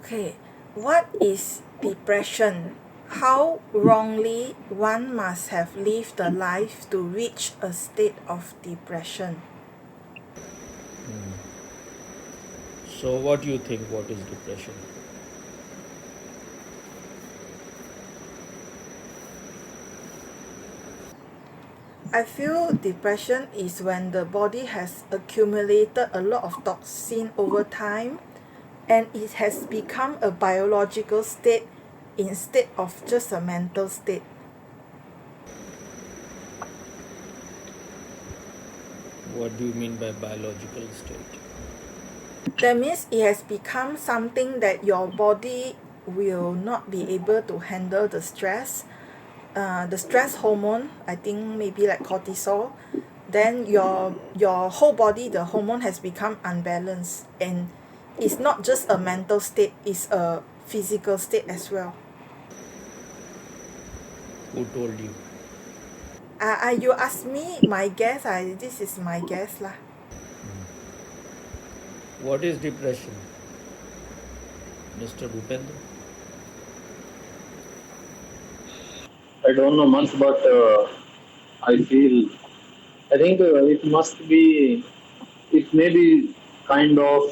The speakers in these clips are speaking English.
Okay, what is depression? How wrongly one must have lived a life to reach a state of depression? So, what do you think? What is depression? I feel depression is when the body has accumulated a lot of toxin over time and it has become a biological state instead of just a mental state. What do you mean by biological state? That means it has become something that your body will not be able to handle the stress hormone, I think maybe like cortisol, then your whole body, the hormone has become unbalanced, and it's not just a mental state, it's a physical state as well. Who told you? You ask me my guess, this is my guess lah. What is depression, Mr. Bhupendra? I don't know much, but I think it must be, it may be kind of,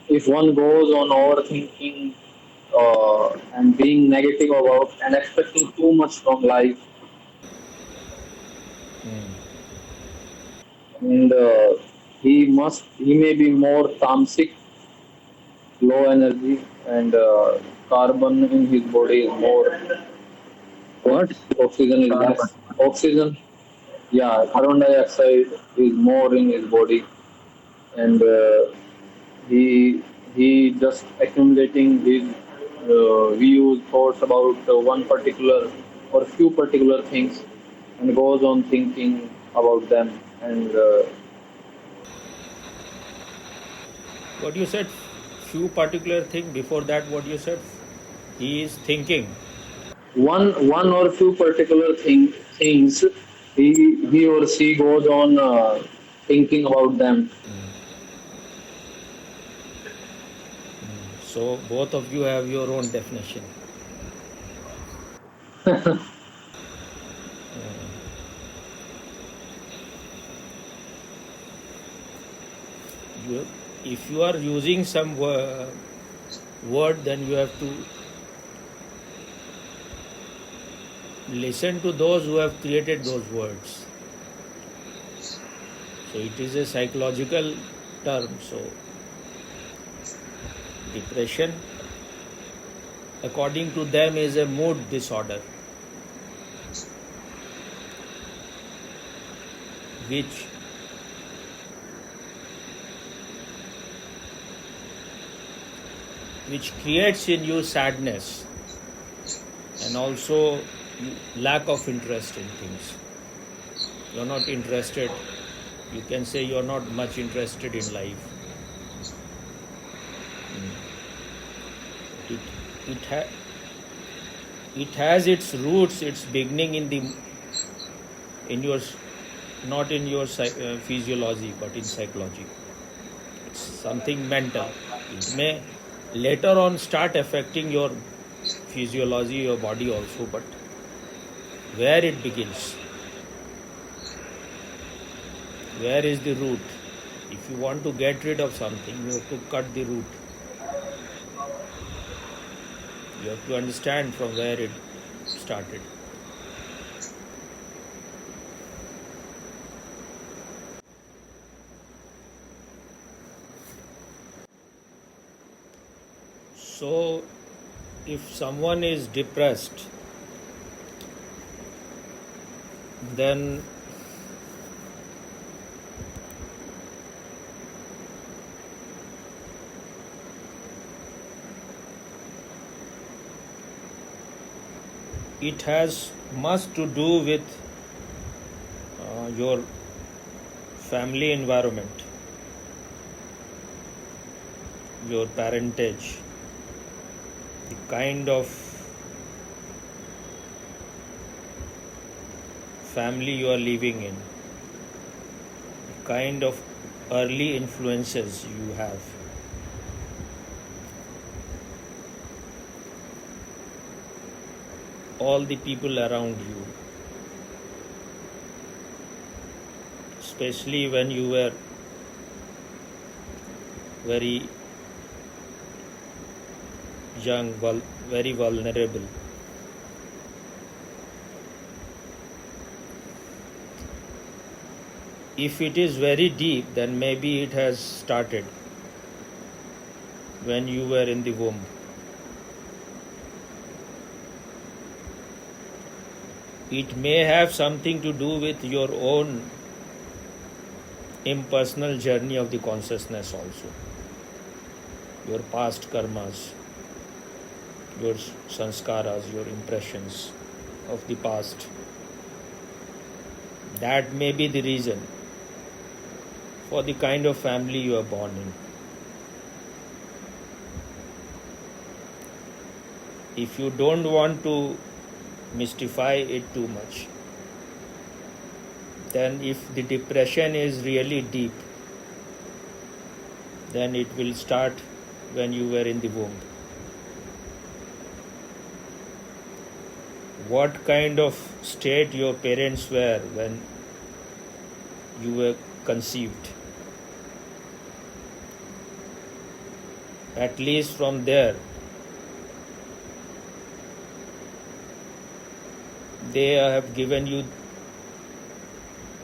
if one goes on overthinking and being negative about and expecting too much from life, and he may be more tamasic, low energy, and carbon in his body is more, what? Oxygen is less. Oxygen, yeah, carbon dioxide is more in his body, and he he just accumulating his views, thoughts about one particular or few particular things, and goes on thinking about them. And What you said? Few particular thing. Before that, what you said? He is thinking. one or few particular things, he or she goes on thinking about them. So, both of you have your own definition. You, if you are using some word, then you have to listen to those who have created those words. So it is a psychological term. So depression, according to them, is a mood disorder which creates in you sadness and also lack of interest in things. You're not interested. You can say you're not much interested in life. It has its roots, its beginning in your, not in your physiology, but in psychology. It's something mental. It may later on start affecting your physiology, your body also, but where it begins, where is the root? If you want to get rid of something, you have to cut the root. You have to understand from where it started. So, if someone is depressed, then it has much to do with your family environment, your parentage, the kind of family you are living in, the kind of early influences you have. all the people around you, especially when you were very young, very vulnerable. If it is very deep, then maybe it has started when you were in the womb. It may have something to do with your own impersonal journey of the consciousness also. Your past karmas, your sanskaras, your impressions of the past. That may be the reason for the kind of family you are born in. If you don't want to mystify it too much, then if the depression is really deep, then it will start when you were in the womb. What kind of state your parents were when you were conceived? At least from there, they have given you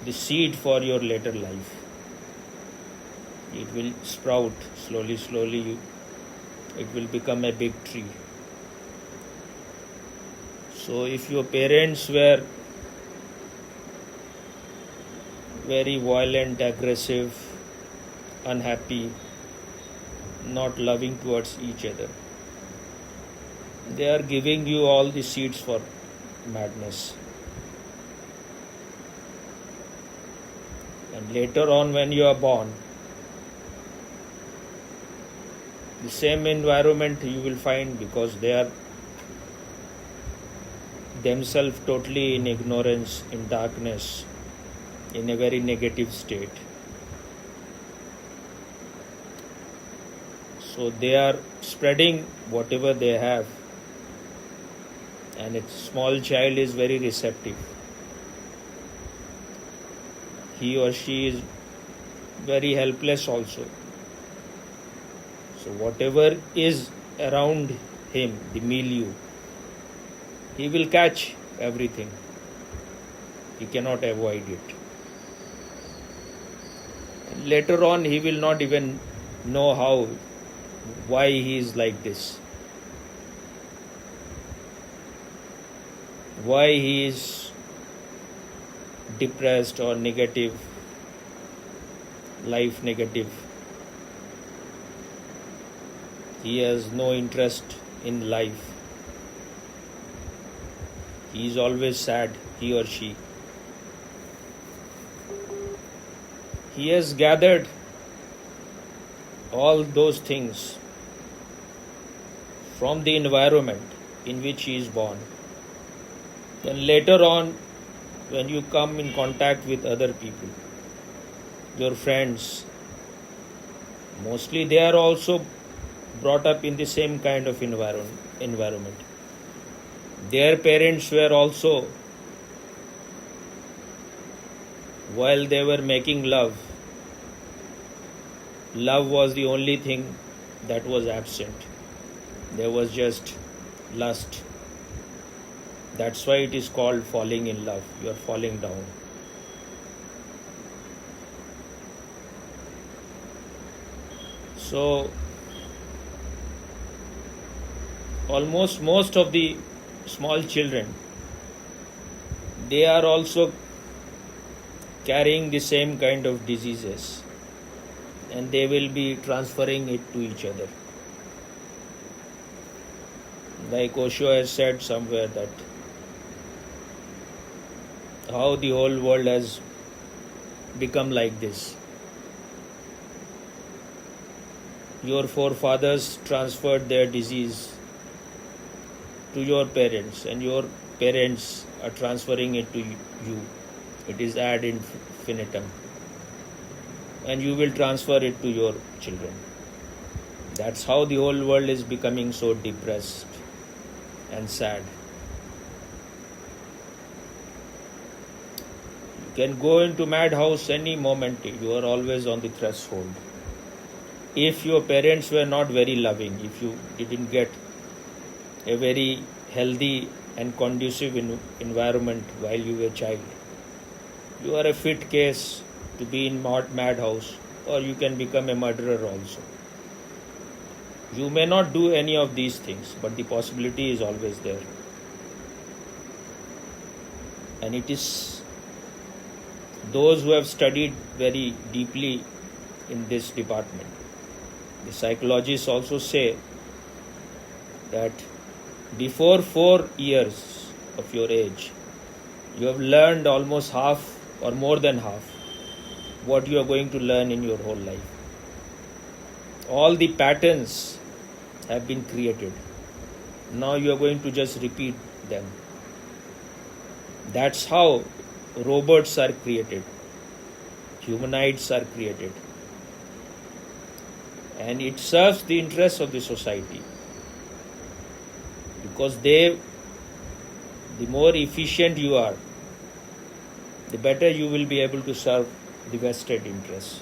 the seed for your later life. It will sprout slowly, it will become a big tree. So if your parents were very violent, aggressive, unhappy, not loving towards each other, they are giving you all the seeds for madness. And later on, when you are born, the same environment you will find, because they are themselves totally in ignorance, in darkness, in a very negative state. So they are spreading whatever they have, and a small child is very receptive. He or she is very helpless also. So whatever is around him, the milieu, he will catch everything. He cannot avoid it. And later on, he will not even know why he is like this, why he is depressed or negative, life negative. He has no interest in life. He is always sad, he or she. He has gathered all those things from the environment in which he is born. Then later on, when you come in contact with other people, your friends, mostly they are also brought up in the same kind of environment. Their parents were also, while they were making love was the only thing that was absent. There was just lust. That's why it is called falling in love. You are falling down. So, almost most of the small children, they are also carrying the same kind of diseases, and they will be transferring it to each other. Like Osho has said somewhere that how the whole world has become like this. Your forefathers transferred their disease to your parents, and your parents are transferring it to you. It is ad infinitum. And you will transfer it to your children. That's how the whole world is becoming so depressed and sad. can go into madhouse any moment. You are always on the threshold. If your parents were not very loving, if you didn't get a very healthy and conducive environment while you were a child, you are a fit case to be in madhouse, or you can become a murderer also. You may not do any of these things, but the possibility is always there. And it is those who have studied very deeply in this department. The psychologists also say that before 4 years of your age, you have learned almost half or more than half what you are going to learn in your whole life. All the patterns have been created. Now you are going to just repeat them. That's how robots are created, humanoids are created, and it serves the interests of the society, because the more efficient you are, the better you will be able to serve the vested interests.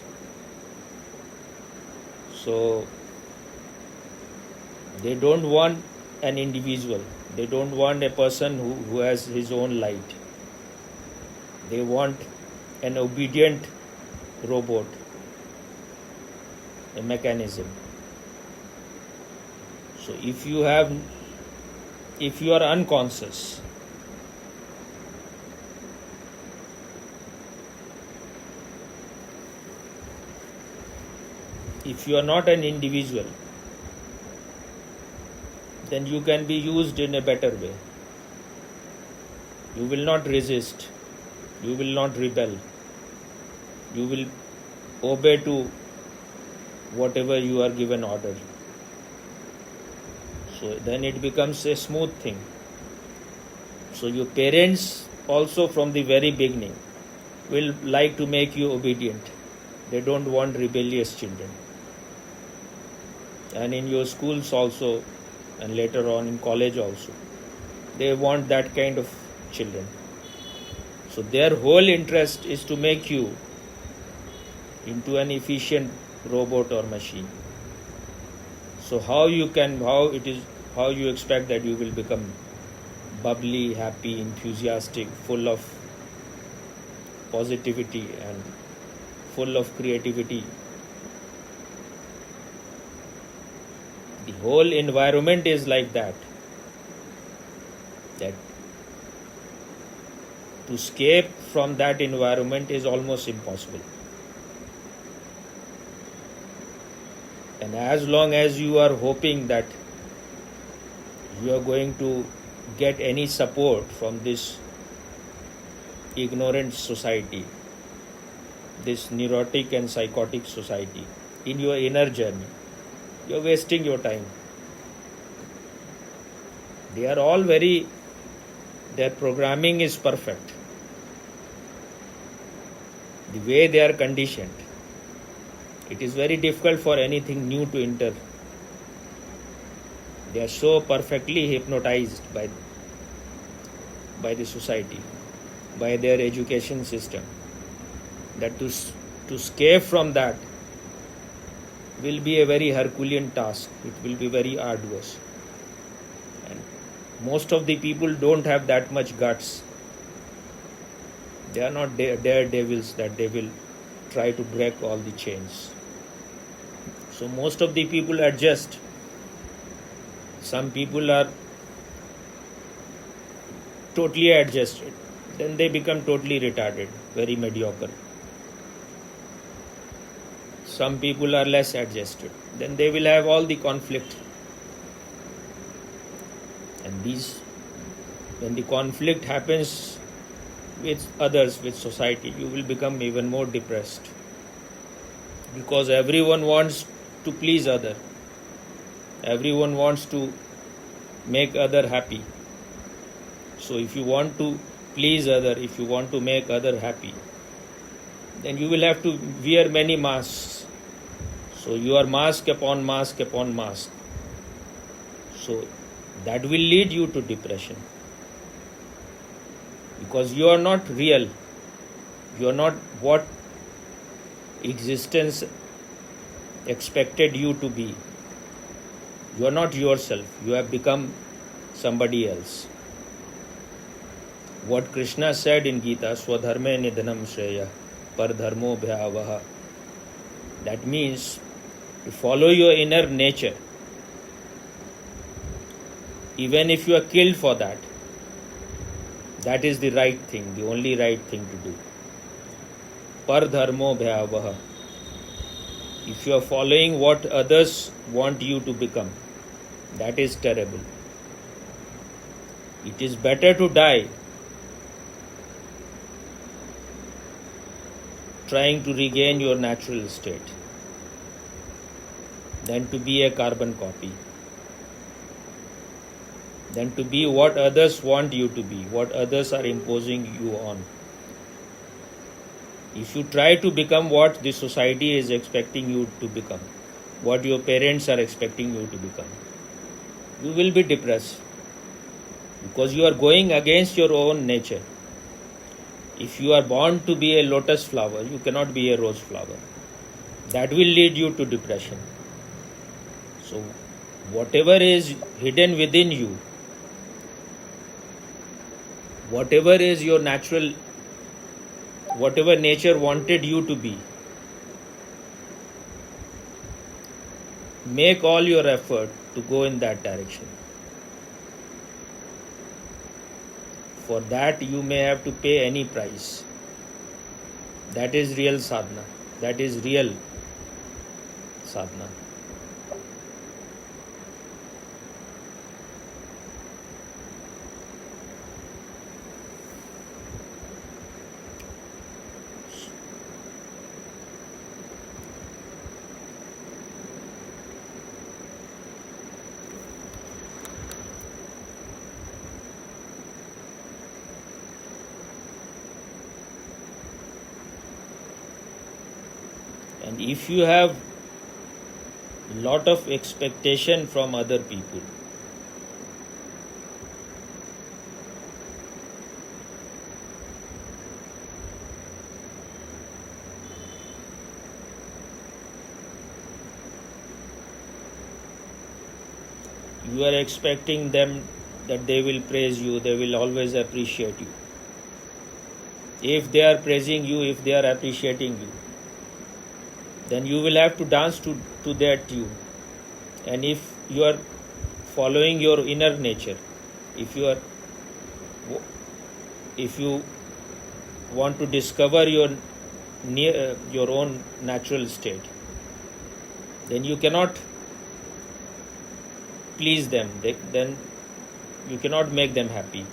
So they don't want an individual, they don't want a person who has his own light. They want an obedient robot, a mechanism. So if you are unconscious, if you are not an individual, then you can be used in a better way. You will not resist, you will not rebel, you will obey to whatever you are given order. So then it becomes a smooth thing. So your parents also from the very beginning will like to make you obedient. They don't want rebellious children. And in your schools also, and later on in college also, they want that kind of children. So their whole interest is to make you into an efficient robot or machine. So how you expect that you will become bubbly, happy, enthusiastic, full of positivity and full of creativity? The whole environment is like that to escape from that environment is almost impossible. And as long as you are hoping that you are going to get any support from this ignorant society, this neurotic and psychotic society in your inner journey, you're wasting your time. They are all their programming is perfect. The way they are conditioned, it is very difficult for anything new to enter. They are so perfectly hypnotized by the society, by their education system, that to escape from that will be a very Herculean task. It will be very arduous. And most of the people don't have that much guts. They are not daredevils that they will try to break all the chains. So most of the people adjust. Some people are totally adjusted. Then they become totally retarded, very mediocre. Some people are less adjusted. Then they will have all the conflict. And when the conflict happens with others, with society, you will become even more depressed. Because everyone wants to please other. Everyone wants to make other happy. So if you want to please other, if you want to make other happy, then you will have to wear many masks. So you are mask upon mask upon mask. So that will lead you to depression. Because you are not real. You are not what existence expected you to be. You are not yourself. You have become somebody else. What Krishna said in Gita, Swadharme nidhanam shreya, pardharmo bhyavaha. That means to follow your inner nature. Even if you are killed for that, that is the right thing, the only right thing to do. Pardharmo bhyavaha. If you are following what others want you to become, that is terrible. It is better to die trying to regain your natural state than to be a carbon copy, than to be what others want you to be, what others are imposing you on. If you try to become what the society is expecting you to become, what your parents are expecting you to become, you will be depressed because you are going against your own nature. If you are born to be a lotus flower, you cannot be a rose flower. That will lead you to depression. So, whatever is hidden within you, whatever is your natural, whatever nature wanted you to be, make all your effort to go in that direction. For that you may have to pay any price. That is real sadhana. That is real sadhana. And if you have lot of expectation from other people, you are expecting them that they will praise you, they will always appreciate you. If they are praising you, if they are appreciating you, then you will have to dance to their tune. And if you are following your inner nature, if you want to discover your own natural state, then you cannot please them, then you cannot make them happy.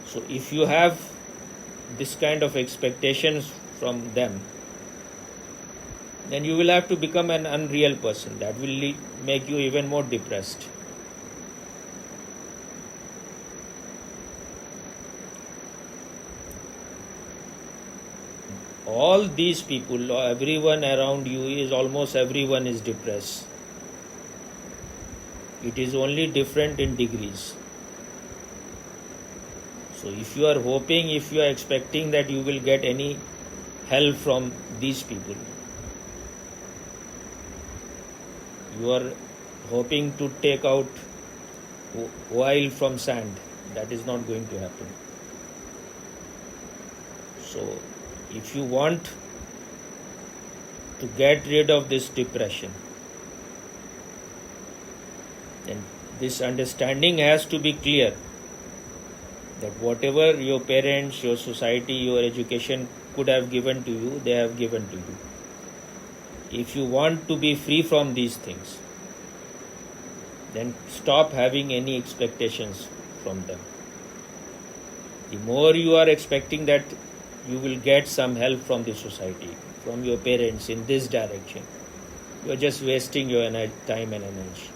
So if you have this kind of expectations from them, then you will have to become an unreal person. That will make you even more depressed. All these people, everyone around you is almost everyone is depressed. It is only different in degrees. So if you are hoping, if you are expecting that you will get any help from these people, you are hoping to take out oil from sand. That is not going to happen. So, if you want to get rid of this depression, then this understanding has to be clear that whatever your parents, your society, your education could have given to you, they have given to you. If you want to be free from these things, then stop having any expectations from them. The more you are expecting that you will get some help from the society, from your parents in this direction, you are just wasting your time and energy.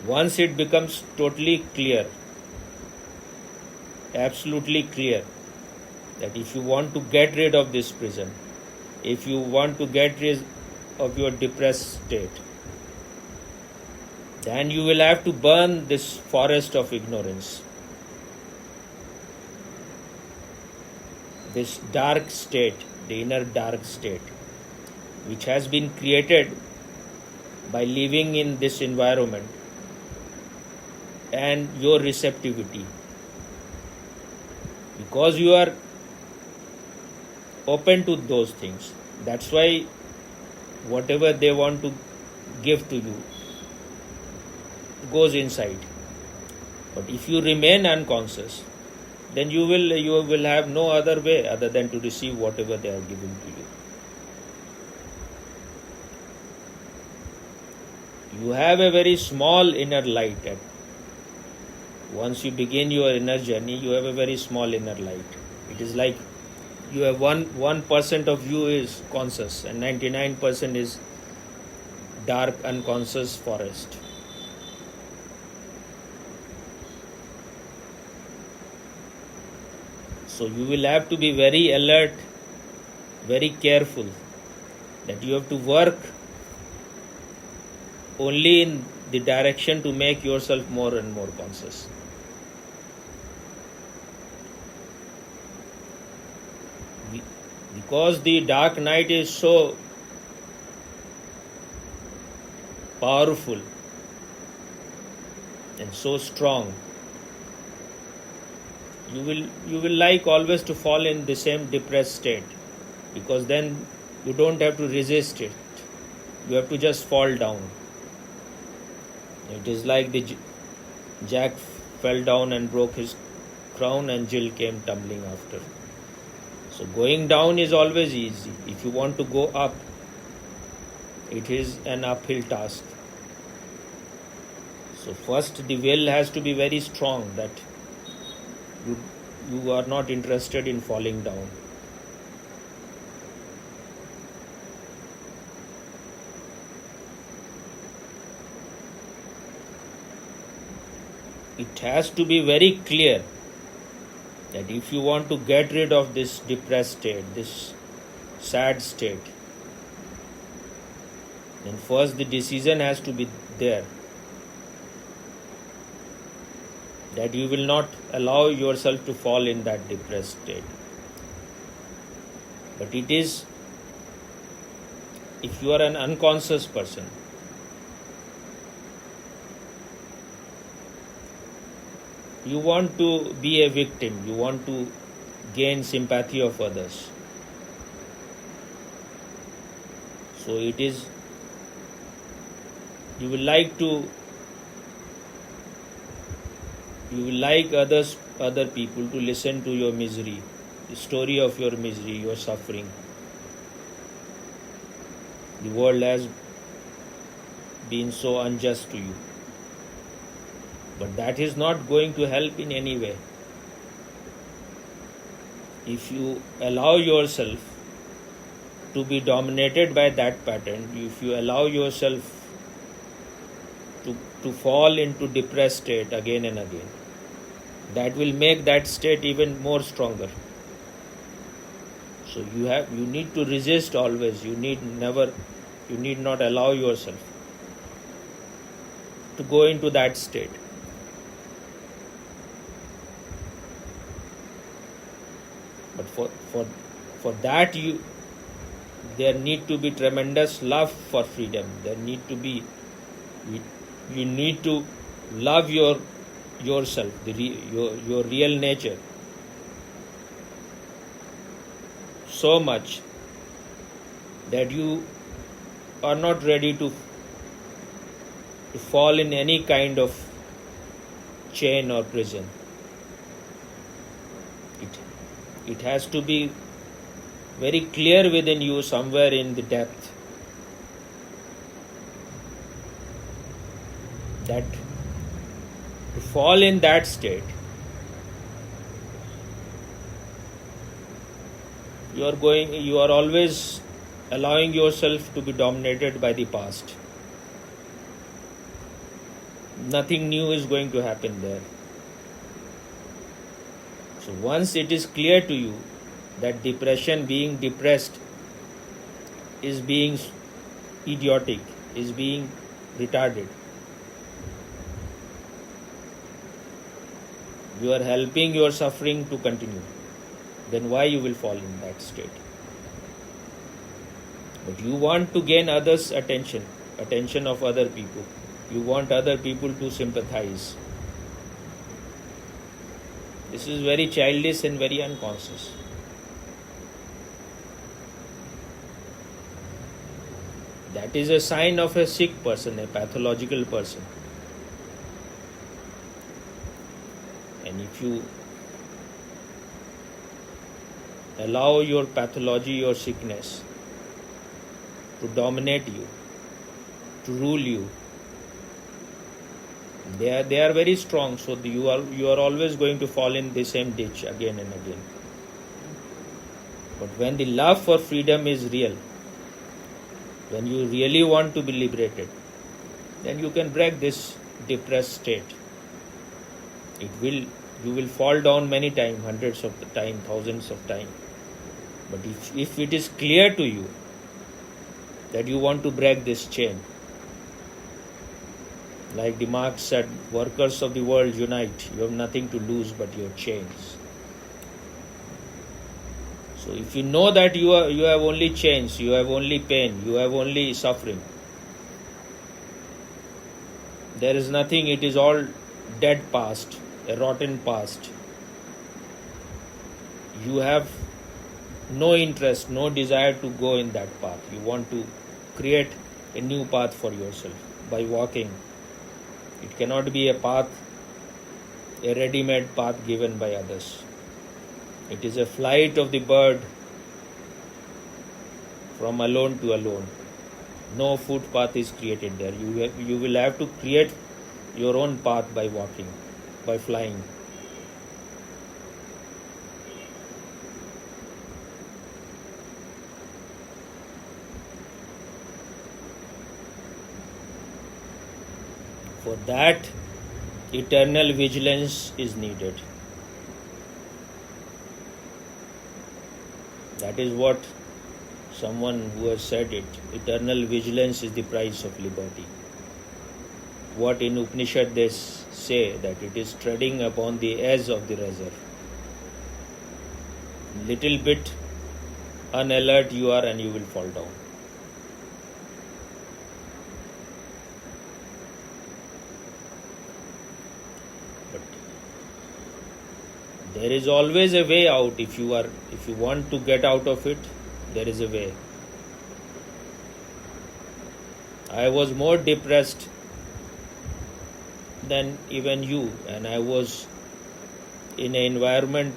Once it becomes totally clear, absolutely clear, that if you want to get rid of this prison, if you want to get rid of your depressed state, then you will have to burn this forest of ignorance. this dark state, the inner dark state, which has been created by living in this environment and your receptivity. Because you are open to those things, that's why whatever they want to give to you goes inside. But if you remain unconscious, then you will have no other way other than to receive whatever they are giving to you. You have a very small inner light. Once you begin your inner journey, you have a very small inner light. It is like you have 1% of you is conscious and 99% is dark unconscious forest. So you will have to be very alert, very careful, that you have to work only in the direction to make yourself more and more conscious. Because the dark night is so powerful and so strong, you will like always to fall in the same depressed state, because then you don't have to resist it. You have to just fall down. It is like the Jack fell down and broke his crown and Jill came tumbling after. So going down is always easy. If you want to go up, it is an uphill task. So first the will has to be very strong, that you are not interested in falling down. It has to be very clear that if you want to get rid of this depressed state, this sad state, then first the decision has to be there that you will not allow yourself to fall in that depressed state. But it is, if you are an unconscious person, you want to be a victim, you want to gain sympathy of others. So it is, you will like other people to listen to your misery, the story of your misery, your suffering. The world has been so unjust to you. But that is not going to help in any way. If you allow yourself to be dominated by that pattern, if you allow yourself to fall into depressed state again and again, that will make that state even more stronger. So you need to resist always. You need not allow yourself to go into that state. But for that there need to be tremendous love for freedom. You need to love yourself, your real nature, so much that you are not ready to fall in any kind of chain or prison. It has to be very clear within you, somewhere in the depth, that to fall in that state, you are always allowing yourself to be dominated by the past. Nothing new is going to happen there. So once it is clear to you that depression, being depressed, is being idiotic, is being retarded, you are helping your suffering to continue. then why you will fall in that state? But you want to gain others' attention of other people. You want other people to sympathize. This is very childish and very unconscious. That is a sign of a sick person, a pathological person. And if you allow your pathology, your sickness, to dominate you, to rule you, they are very strong, so you are always going to fall in the same ditch again and again. But when the love for freedom is real, when you really want to be liberated, then you can break this depressed state. You will fall down many times, hundreds of the time, thousands of times. But if it is clear to you that you want to break this chain, like the Marx said, workers of the world unite. You have nothing to lose but your chains. So if you know that you have only chains, you have only pain, you have only suffering, there is nothing, it is all dead past, a rotten past. You have no interest, no desire to go in that path. You want to create a new path for yourself by walking. It cannot be a path, a ready-made path given by others. It is a flight of the bird from alone to alone. No footpath is created there. You will have to create your own path by walking, by flying. For that, eternal vigilance is needed. That is what someone who has said it. Eternal vigilance is the price of liberty. What in Upanishad they say, that it is treading upon the edge of the razor. Little bit unalert you are and you will fall down. But there is always a way out. If you want to get out of it, there is a way. I was more depressed than even you, and I was in an environment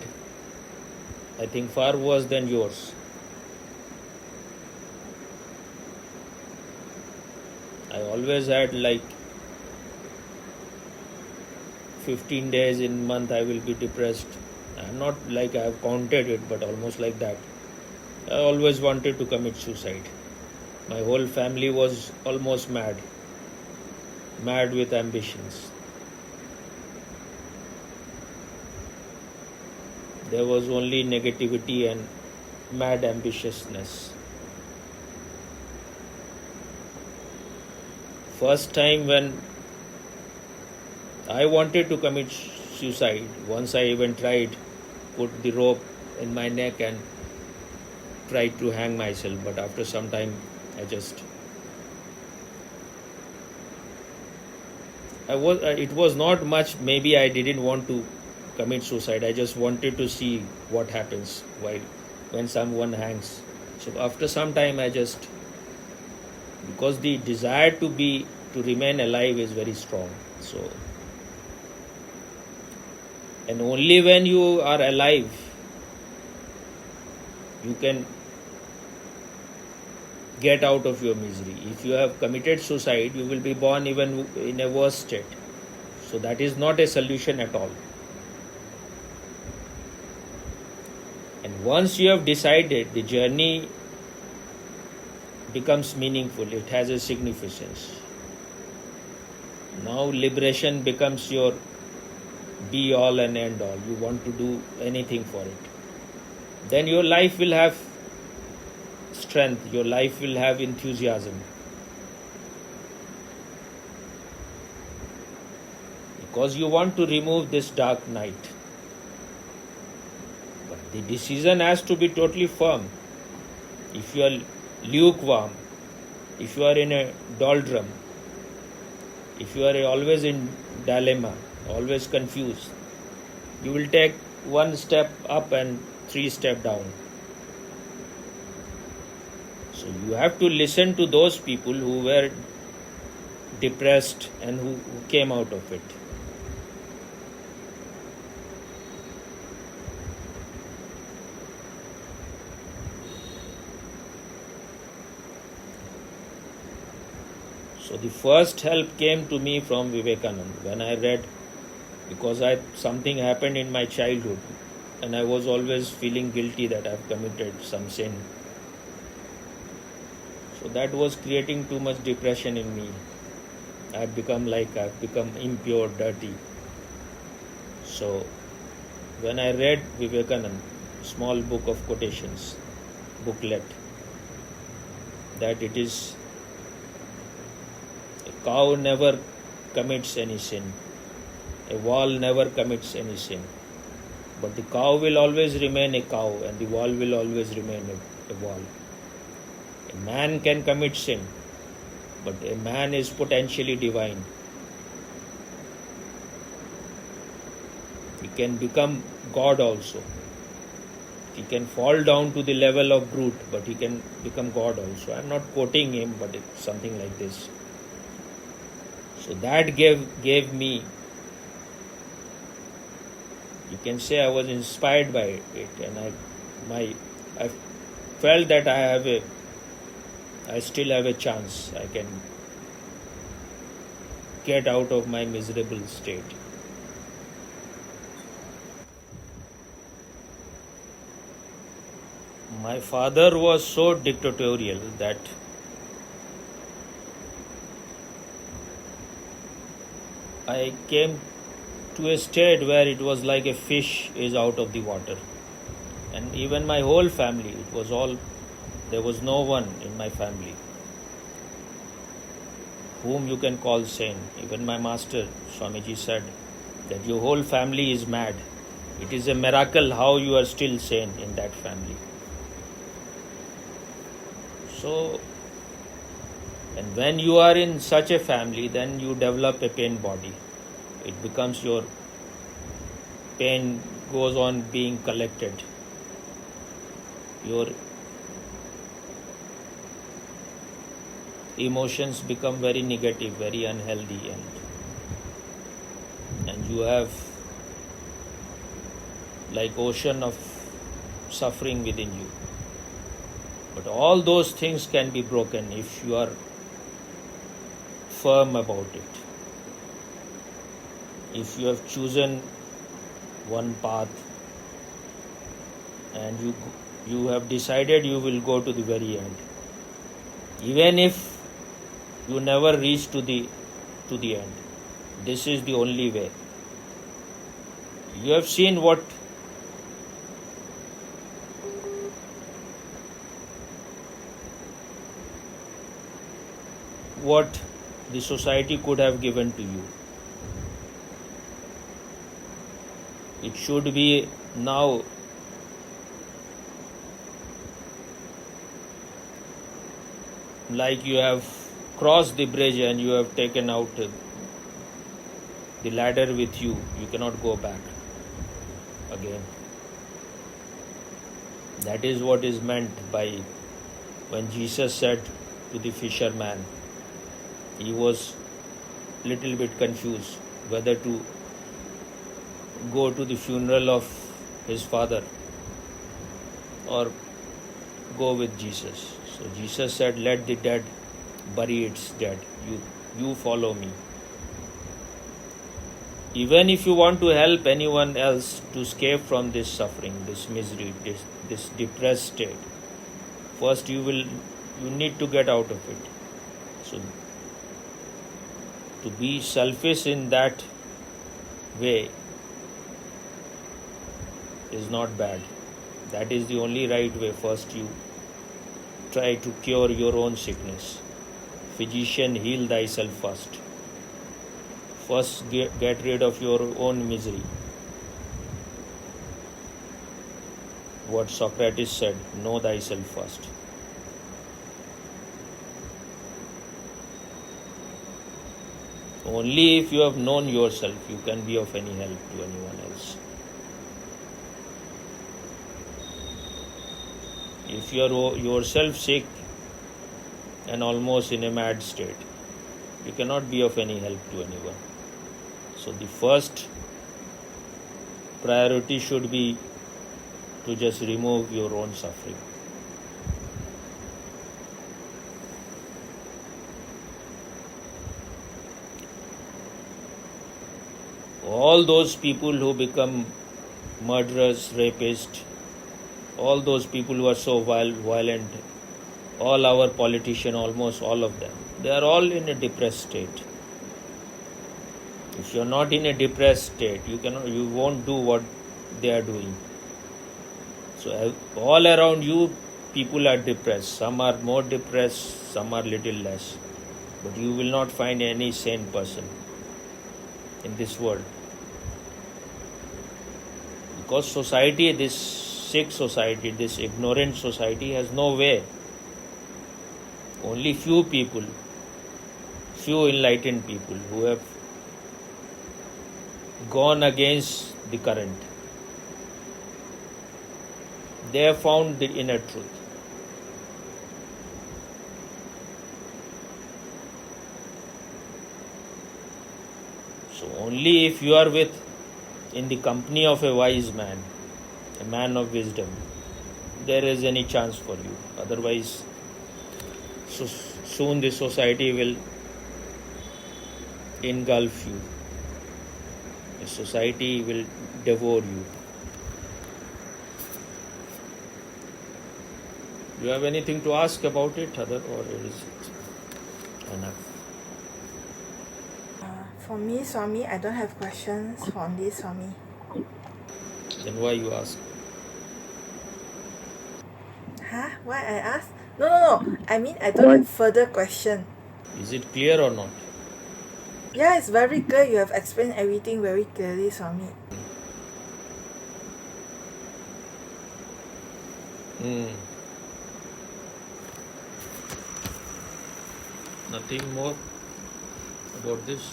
I think far worse than yours. I always had like 15 days in month I will be depressed. I'm not like I have counted it, but almost like that. I always wanted to commit suicide. My whole family was almost mad with ambitions. There was only negativity and mad ambitiousness. First time when I wanted to commit suicide, once I even tried, put the rope in my neck and tried to hang myself, but after some time it was not much, maybe I didn't want to commit suicide. I just wanted to see what happens when someone hangs. So after some time because the desire to remain alive is very strong. So, and only when you are alive, you can get out of your misery. If you have committed suicide, you will be born even in a worse state. So that is not a solution at all. And once you have decided, the journey becomes meaningful. It has a significance. Now liberation becomes your be all and end all. You want to do anything for it. Then your life will have strength. Your life will have enthusiasm. Because you want to remove this dark night. But The decision has to be totally firm. If you are lukewarm, if you are in a doldrum, if you are always in dilemma, always confused, you will take one step up and 3 steps down. So you have to listen to those people who were depressed and who came out of it. So the first help came to me from Vivekananda when I read, because something happened in my childhood and I was always feeling guilty that I've committed some sin. So that was creating too much depression in me. I've become impure, dirty. So when I read Vivekananda, small book of quotations, booklet, that it is a cow never commits any sin, a wall never commits any sin, but the cow will always remain a cow and the wall will always remain a wall. A man can commit sin, but a man is potentially divine. He can become God also. He can fall down to the level of brute, but he can become God also. I am not quoting him, but it's something like this. So that gave me, you can say I was inspired by it, and I felt that I still have a chance. I can get out of my miserable state. My father was so dictatorial that I came to a state where it was like a fish is out of the water. And even my whole family, there was no one in my family whom you can call sane. Even my master, Swamiji, said that your whole family is mad. It is a miracle how you are still sane in that family. So, and when you are in such a family, then you develop a pain body. It becomes your pain goes on being collected. Your emotions become very negative, very unhealthy, and you have like ocean of suffering within you. But all those things can be broken if you are firm about it. If you have chosen one path and you have decided you will go to the very end, even if you never reach to the end, this is the only way. You have seen what the society could have given to you. It should be now like you have crossed the bridge and you have taken out the ladder with you. You cannot go back again. That is what is meant by when Jesus said to the fisherman, he was little bit confused whether to go to the funeral of his father or go with Jesus. So Jesus said, let the dead bury its dead. You follow me. Even if you want to help anyone else to escape from this suffering, this misery, this depressed state, first you need to get out of it. So to be selfish in that way is not bad. That is the only right way. First you try to cure your own sickness. Physician, heal thyself first. First get rid of your own misery. what Socrates said, know thyself first. Only if you have known yourself, you can be of any help to anyone else. If you are yourself sick and almost in a mad state, you cannot be of any help to anyone. So the first priority should be to just remove your own suffering. All those people who become murderers, rapists, all those people who are so violent, all our politicians, almost all of them, they are all in a depressed state. If you are not in a depressed state, you won't do what they are doing. So all around you, people are depressed. Some are more depressed, some are little less. But you will not find any sane person in this world. Because society, this sick society, this ignorant society has no way. Only few people, few enlightened people who have gone against the current. They have found the inner truth. So only if you are in the company of a wise man, a man of wisdom, there is any chance for you. Otherwise, soon the society will engulf you. The society will devour you. Do you have anything to ask about it, other, or is it enough? For me, Swami, I don't have questions on this, Swami. Then why you ask? Huh? Why I ask? No. I mean, I don't have further question. Is it clear or not? Yeah, it's very clear. You have explained everything very clearly, Swami. Nothing more about this?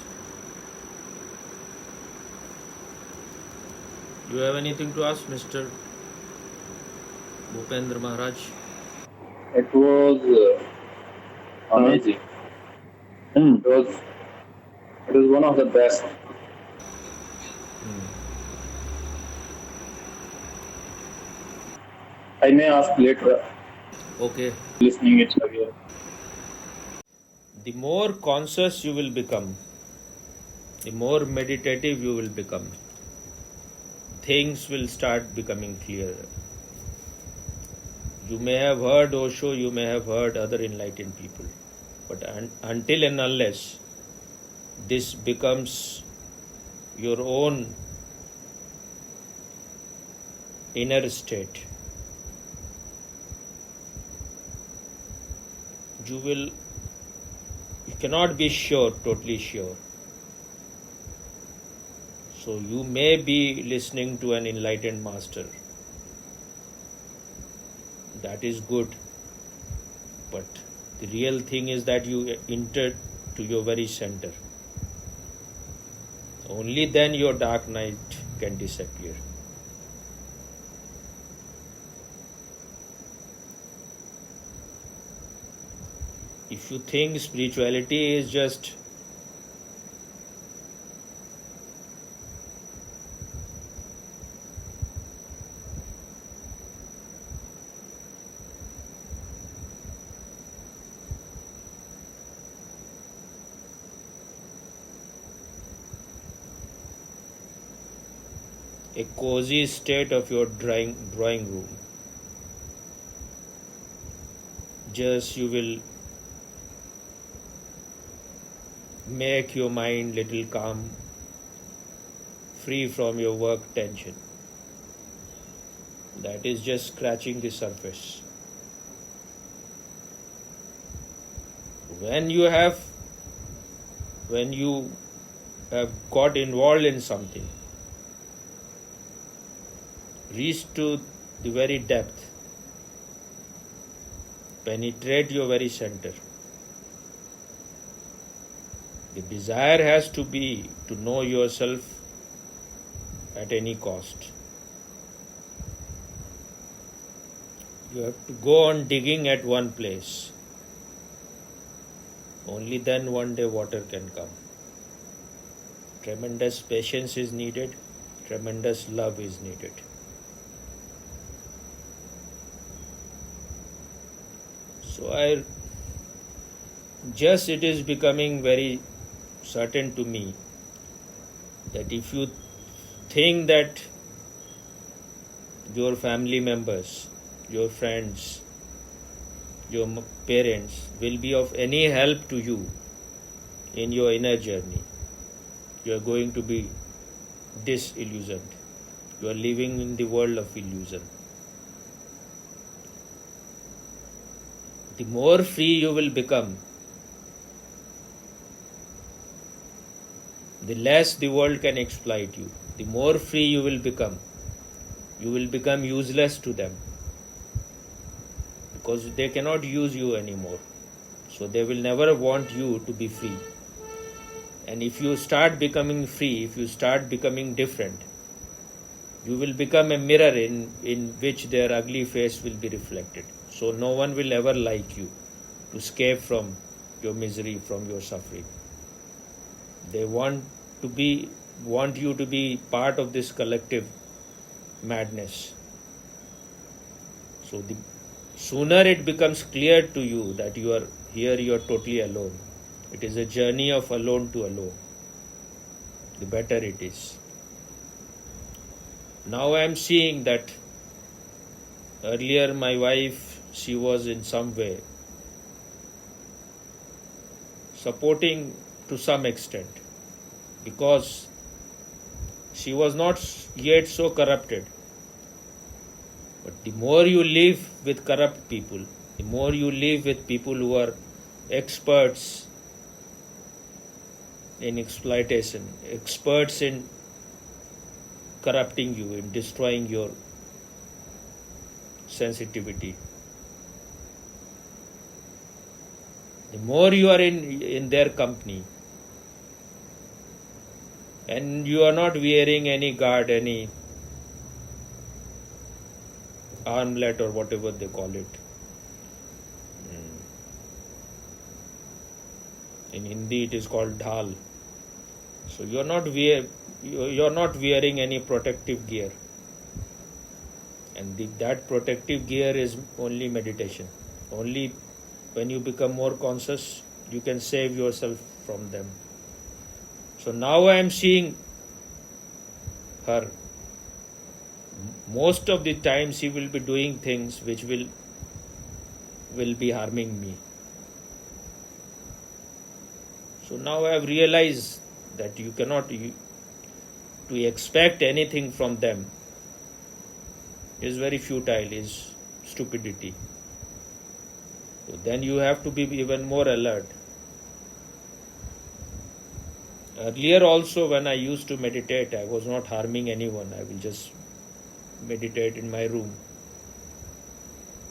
Do you have anything to ask, Mr. Bhupendra Maharaj? It was amazing. It was one of the best. I may ask later. Okay. Listening it again. The more conscious you will become, the more meditative you will become, things will start becoming clearer. You may have heard Osho, you may have heard other enlightened people, but until and unless this becomes your own inner state, you cannot be sure, totally sure. So you may be listening to an enlightened master. That is good. But the real thing is that you enter to your very center. Only then your dark night can disappear. If you think spirituality is just a cozy state of your drawing room, just you will make your mind little calm, free from your work tension. That is just scratching the surface. When you have got involved in something, reach to the very depth, penetrate your very center. The desire has to be to know yourself at any cost. You have to go on digging at one place. Only then one day water can come. Tremendous patience is needed. Tremendous love is needed. So it is becoming very certain to me that if you think that your family members, your friends, your parents will be of any help to you in your inner journey, you are going to be disillusioned. You are living in the world of illusion. The more free you will become, the less the world can exploit you. The more free you will become useless to them, because they cannot use you anymore. So they will never want you to be free. And if you start becoming free, if you start becoming different, you will become a mirror in which their ugly face will be reflected. So no one will ever like you to escape from your misery, from your suffering. They want you to be part of this collective madness. So the sooner it becomes clear to you that you are here, you are totally alone. It is a journey of alone to alone. The better it is. Now I am seeing that earlier my wife, she was in some way supporting to some extent, because she was not yet so corrupted. But the more you live with corrupt people, the more you live with people who are experts in exploitation, experts in corrupting you, in destroying your sensitivity, the more you are in their company, and you are not wearing any guard, any armlet or whatever they call it. In Hindi it is called dhal. So you are not wearing any protective gear, and that protective gear is only meditation. Only when you become more conscious, you can save yourself from them. So now I am seeing her. Most of the time she will be doing things which will be harming me. So now I have realized that you cannot to expect anything from them is very futile, is stupidity. So then you have to be even more alert. Earlier also, when I used to meditate, I was not harming anyone. I will just meditate in my room.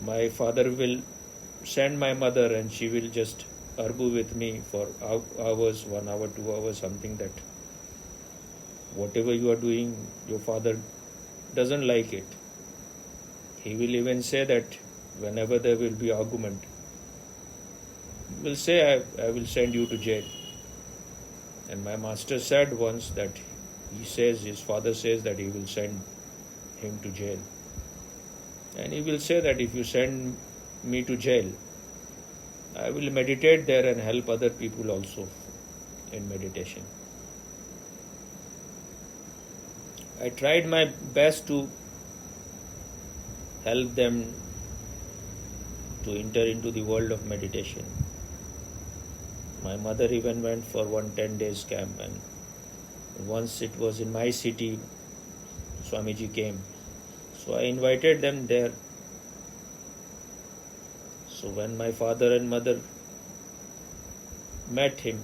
My father will send my mother and she will just argue with me for hours, 1 hour, 2 hours, something that whatever you are doing, your father doesn't like it. He will even say that whenever there will be argument, he will say, I will send you to jail. And my master said once that his father says that he will send him to jail. And he will say that if you send me to jail, I will meditate there and help other people also in meditation. I tried my best to help them to enter into the world of meditation. My mother even went for 10 days camp, and once it was in my city, Swamiji came. So I invited them there. So when my father and mother met him,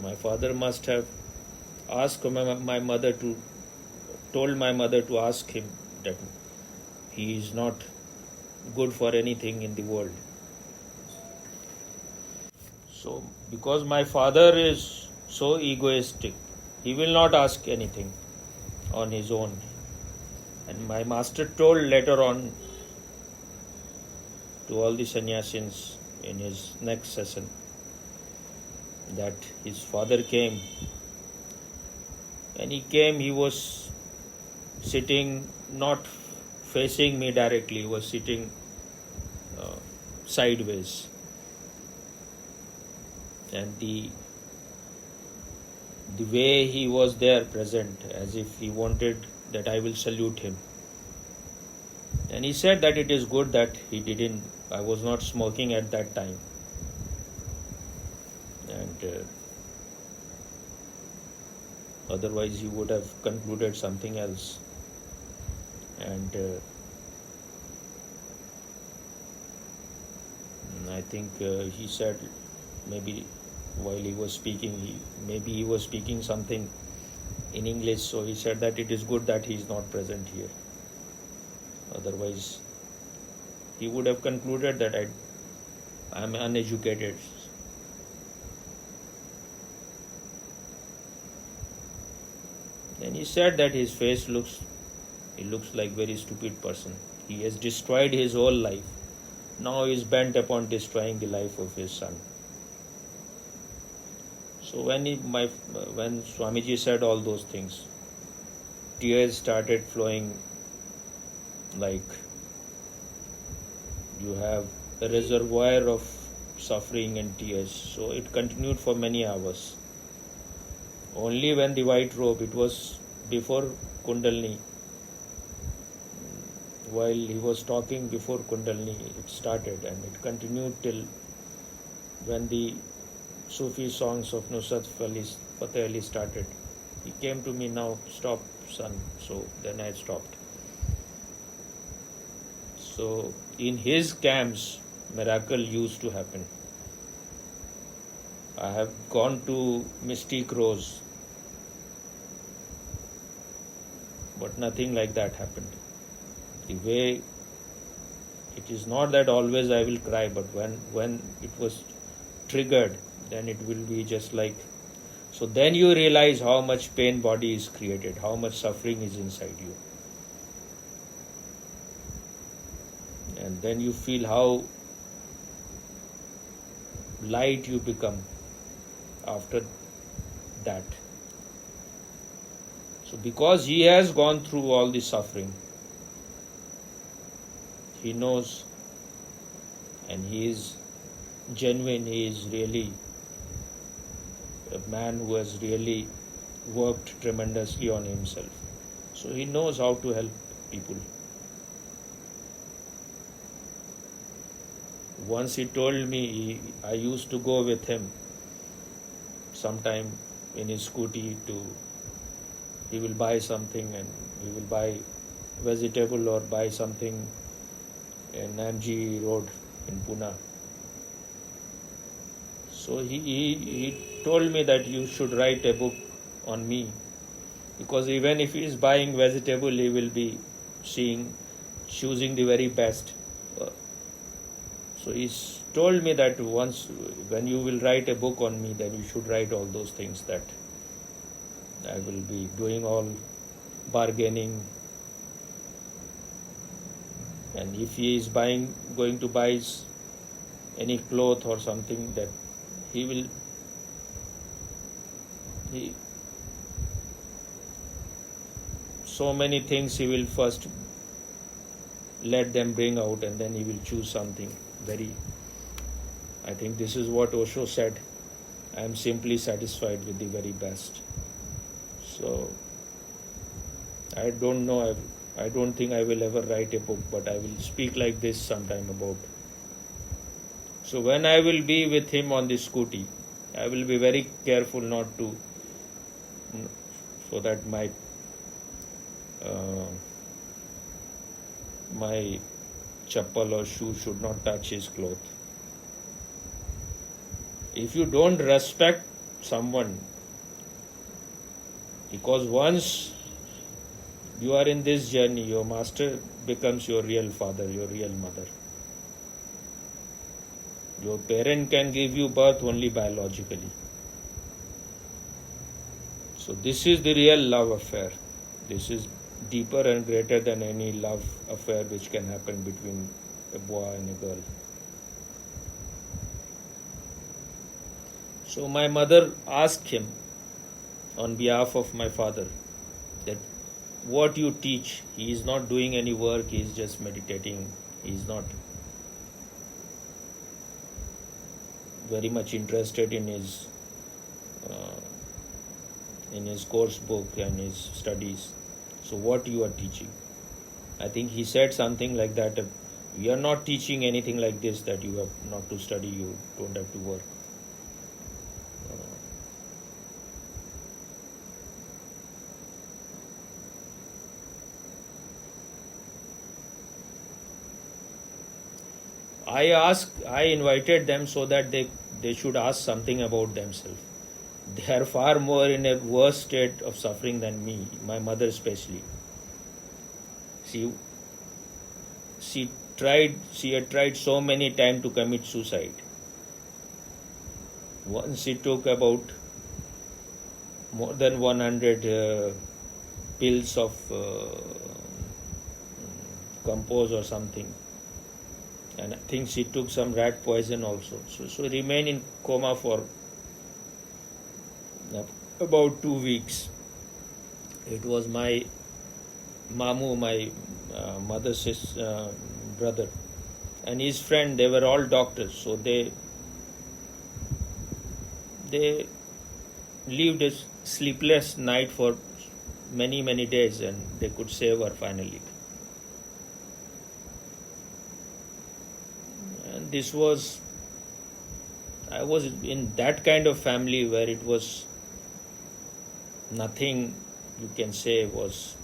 my father must have asked my mother to told my mother to ask him that he is not good for anything in the world. So, because my father is so egoistic, he will not ask anything on his own. And my master told later on to all the sannyasins in his next session that his father came. When he came, he was sitting not facing me directly, he was sitting sideways. And the way he was there present, as if he wanted that I will salute him. And he said that it is good that I was not smoking at that time. And otherwise he would have concluded something else. And I think he said maybe while he was speaking, maybe he was speaking something in English, so he said that it is good that he is not present here. Otherwise, he would have concluded that I am uneducated. Then he said that his face looks like very stupid person. He has destroyed his whole life. Now he is bent upon destroying the life of his son. So when Swamiji said all those things, tears started flowing like you have a reservoir of suffering and tears. So it continued for many hours. Only when the white robe, it was before Kundalini, while he was talking before Kundalini, it started, and it continued till when the Sufi songs of Nusrat Fateh Ali started. He came to me, now stop son. So then I stopped. So in his camps, miracle used to happen. I have gone to Mystic Rose, but nothing like that happened. The way, it is not that always I will cry, but when it was triggered, then it will be just like, so then you realize how much pain body is created, how much suffering is inside you. And then you feel how light you become after that. So because he has gone through all the suffering, he knows, and he is genuine, he is really a man who has really worked tremendously on himself. So he knows how to help people. Once he told me, I used to go with him sometime in his scooty he will buy something, and he will buy vegetable or buy something in MG Road in Pune. So he told me that you should write a book on me, because even if he is buying vegetable, he will be choosing the very best. So he told me that once when you will write a book on me, then you should write all those things, that I will be doing all bargaining, and if he is going to buy any cloth or something, that so many things he will first let them bring out, and then he will choose something I think this is what Osho said, I am simply satisfied with the very best. So I don't know, I don't think I will ever write a book, but I will speak like this sometime about. So when I will be with him on the scooty, I will be very careful not to, so that my chappal or shoe should not touch his cloth. If you don't respect someone, because once You are in this journey. Your master becomes your real father, your real mother. Your parent can give you birth only biologically. So this is the real love affair. This is deeper and greater than any love affair which can happen between a boy and a girl. So my mother asked him on behalf of my father that what you teach, he is not doing any work, he is just meditating, he is not very much interested in his course book and his studies. So what you are teaching? I think he said something like that, we are not teaching anything like this, that you have not to study, you don't have to work. I invited them so that they should ask something about themselves. They are far more in a worse state of suffering than me, my mother especially. She had tried so many times to commit suicide. Once she took about more than 100 pills of compose or something. And I think she took some rat poison also. So remained in coma for about 2 weeks. It was my Mamu, my mother's brother, and his friend. They were all doctors, so they lived a sleepless night for many days, and they could save her finally. And I was in that kind of family where it was nothing you can say was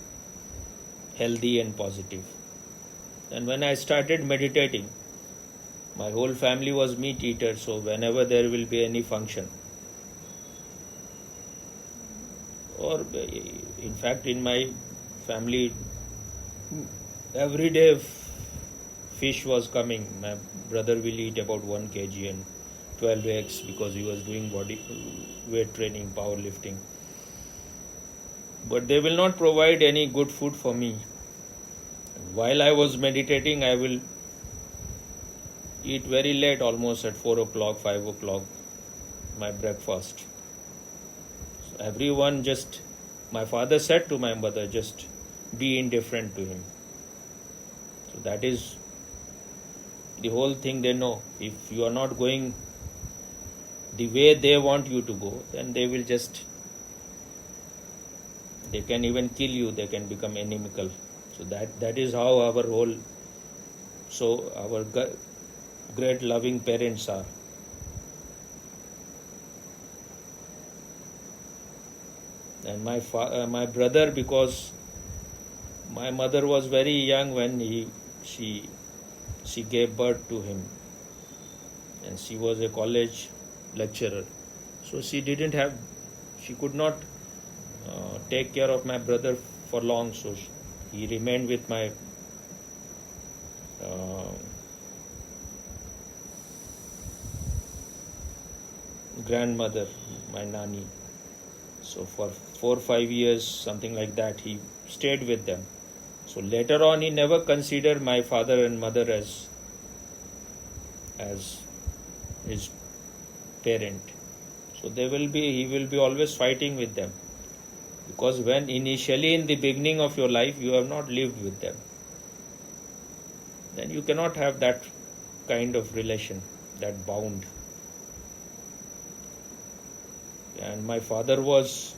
healthy and positive. And when I started meditating, my whole family was meat eater, so whenever there will be any function, or in fact in my family every day fish was coming. My brother will eat about 1 kg and 12 eggs because he was doing body weight training, powerlifting. But they will not provide any good food for me. While I was meditating, I will eat very late, almost at 4 o'clock, 5 o'clock, my breakfast. So everyone my father said to my mother, just be indifferent to him. So that is the whole thing they know. If you are not going the way they want you to go, then they will they can even kill you, they can become inimical. So that is how our great loving parents are. And my brother, because my mother was very young when she gave birth to him, and she was a college lecturer, so she could not take care of my brother for long, so he remained with my grandmother, my nani. So for 4 or 5 years, something like that, he stayed with them. So later on, he never considered my father and mother as his parent. So he will be always fighting with them, because when initially in the beginning of your life you have not lived with them, then you cannot have that kind of relation, that bound. And my father was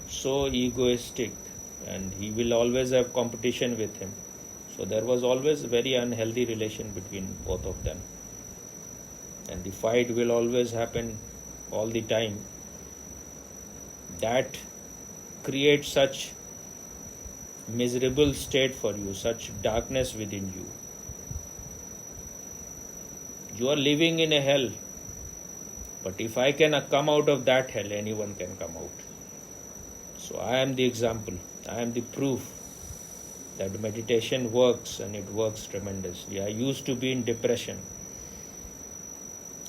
so egoistic, and he will always have competition with him. So there was always a very unhealthy relation between both of them. And the fight will always happen all the time. That creates such miserable state for you, such darkness within you. You are living in a hell. But if I can come out of that hell, anyone can come out. So I am the example. I am the proof that meditation works, and it works tremendously. I used to be in depression.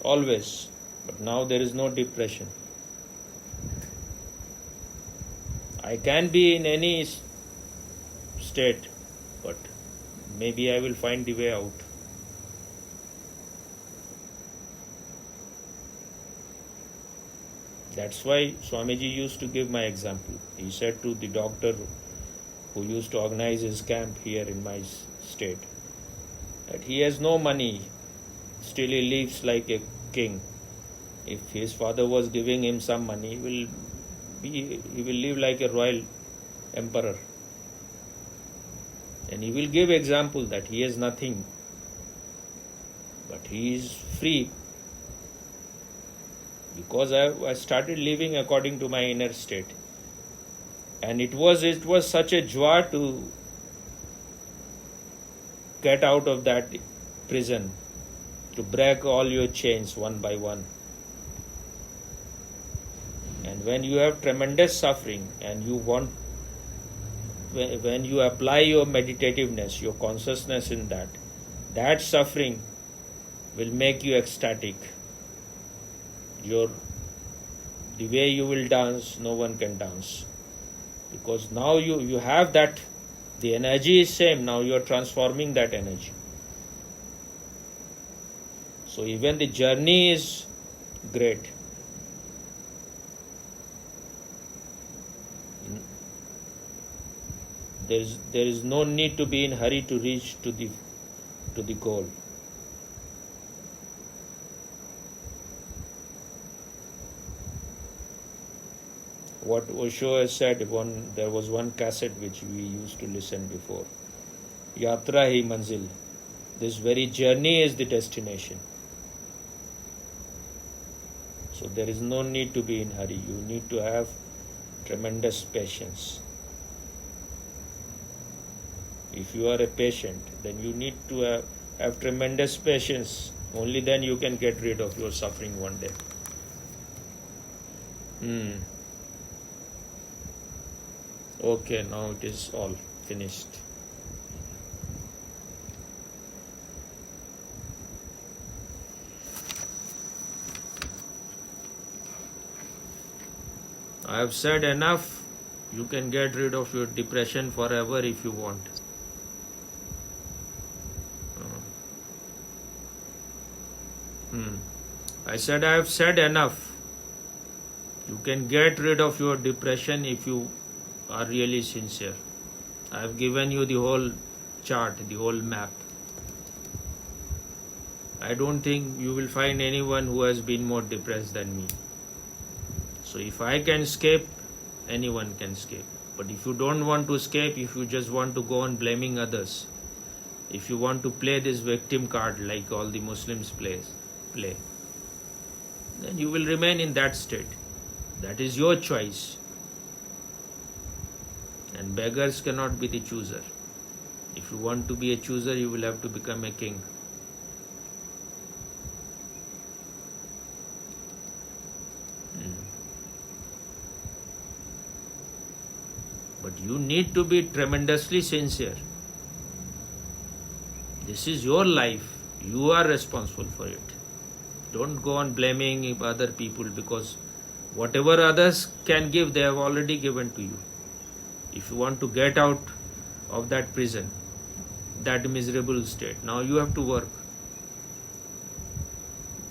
Always. But now there is no depression. I can be in any state, but maybe I will find the way out. That's why Swamiji used to give my example. He said to the doctor who used to organize his camp here in my state that he has no money, still he lives like a king. If his father was giving him some money, he will live like a royal emperor. And he will give example that he has nothing, but he is free. Because I started living according to my inner state. And it was such a joy to get out of that prison, to break all your chains one by one. And when you have tremendous suffering and when you apply your meditativeness, your consciousness in that suffering will make you ecstatic. The way you will dance, no one can dance. Because now you have that, the energy is same, now you are transforming that energy. So even the journey is great. There is no need to be in hurry to reach to the goal. What Osho has said, there was one cassette which we used to listen before. Yatra hi manzil. This very journey is the destination. So there is no need to be in hurry. You need to have tremendous patience. If you are a patient, then you need to have tremendous patience. Only then you can get rid of your suffering one day. Okay, now it is all finished. I have said enough. You can get rid of your depression forever if you want. I said I have said enough. You can get rid of your depression if you are really sincere. I have given you the whole chart, the whole map. I don't think you will find anyone who has been more depressed than me. So if I can escape, anyone can escape. But if you don't want to escape, if you just want to go on blaming others, if you want to play this victim card like all the Muslims play, then you will remain in that state. That is your choice. And beggars cannot be the chooser. If you want to be a chooser, you will have to become a king. But you need to be tremendously sincere. This is your life. You are responsible for it. Don't go on blaming other people, because whatever others can give, they have already given to you. If you want to get out of that prison, that miserable state, now you have to work.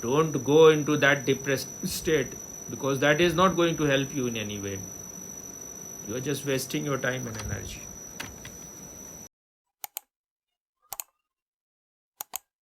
Don't go into that depressed state, because that is not going to help you in any way. You are just wasting your time and energy.